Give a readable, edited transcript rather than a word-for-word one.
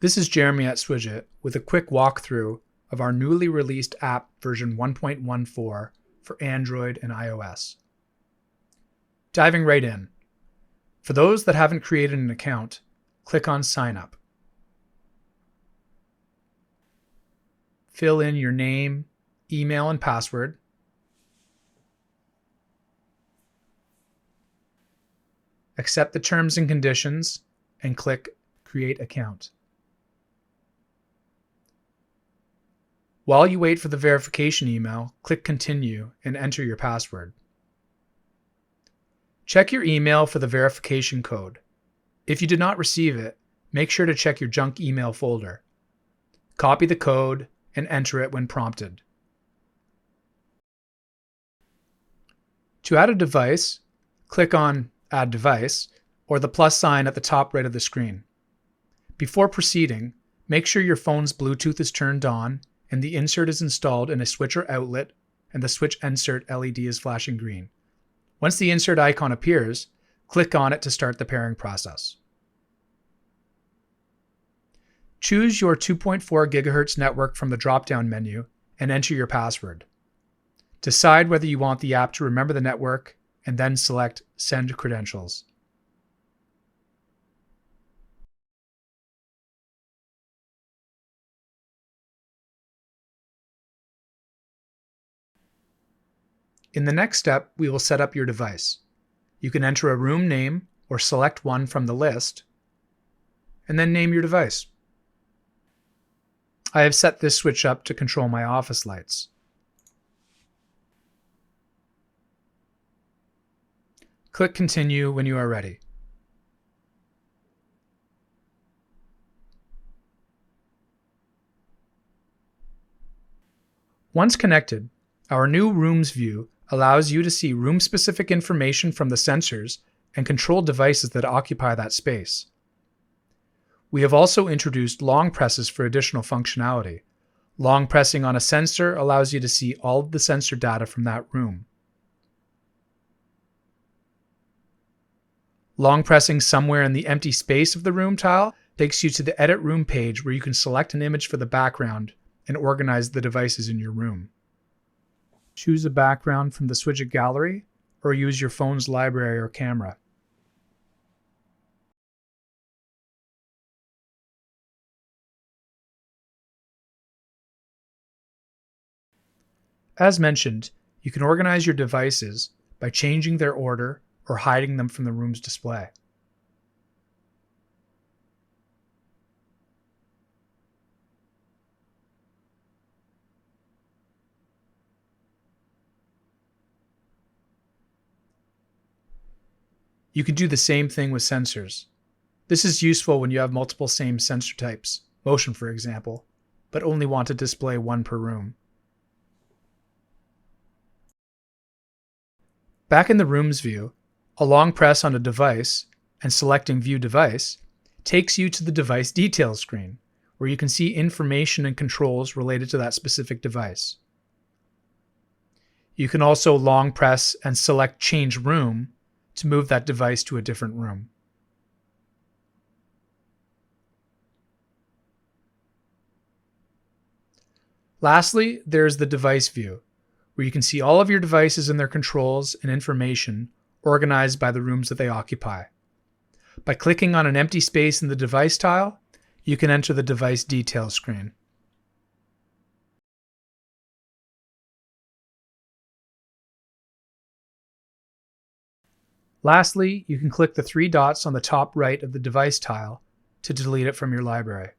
This is Jeremy at Swidget with a quick walkthrough of our newly released app version 1.14 for Android and iOS. Diving right in. For those that haven't created an account, click on Sign Up. Fill in your name, email, and password. Accept the terms and conditions and click Create Account. While you wait for the verification email, click Continue and enter your password. Check your email for the verification code. If you did not receive it, make sure to check your junk email folder. Copy the code and enter it when prompted. To add a device, click on Add Device or the plus sign at the top right of the screen. Before proceeding, make sure your phone's Bluetooth is turned on and the insert is installed in a switcher outlet and the switch insert LED is flashing green. Once the insert icon appears, click on it to start the pairing process. Choose your 2.4 GHz network from the drop-down menu and enter your password. Decide whether you want the app to remember the network and then select Send Credentials. In the next step, we will set up your device. You can enter a room name or select one from the list, and then name your device. I have set this switch up to control my office lights. Click Continue when you are ready. Once connected, our new Rooms view allows you to see room-specific information from the sensors and control devices that occupy that space. We have also introduced long presses for additional functionality. Long pressing on a sensor allows you to see all of the sensor data from that room. Long pressing somewhere in the empty space of the room tile takes you to the Edit Room page where you can select an image for the background and organize the devices in your room. Choose a background from the Swidget gallery or use your phone's library or camera. As mentioned, you can organize your devices by changing their order or hiding them from the room's display. You can do the same thing with sensors. This is useful when you have multiple same sensor types, motion for example, but only want to display one per room. Back in the Rooms view, a long press on a device and selecting View Device takes you to the Device Details screen, where you can see information and controls related to that specific device. You can also long press and select Change Room to move that device to a different room. Lastly, there's the Device view, where you can see all of your devices and their controls and information organized by the rooms that they occupy. By clicking on an empty space in the device tile, you can enter the Device Details screen. Lastly, you can click the three dots on the top right of the device tile to delete it from your library.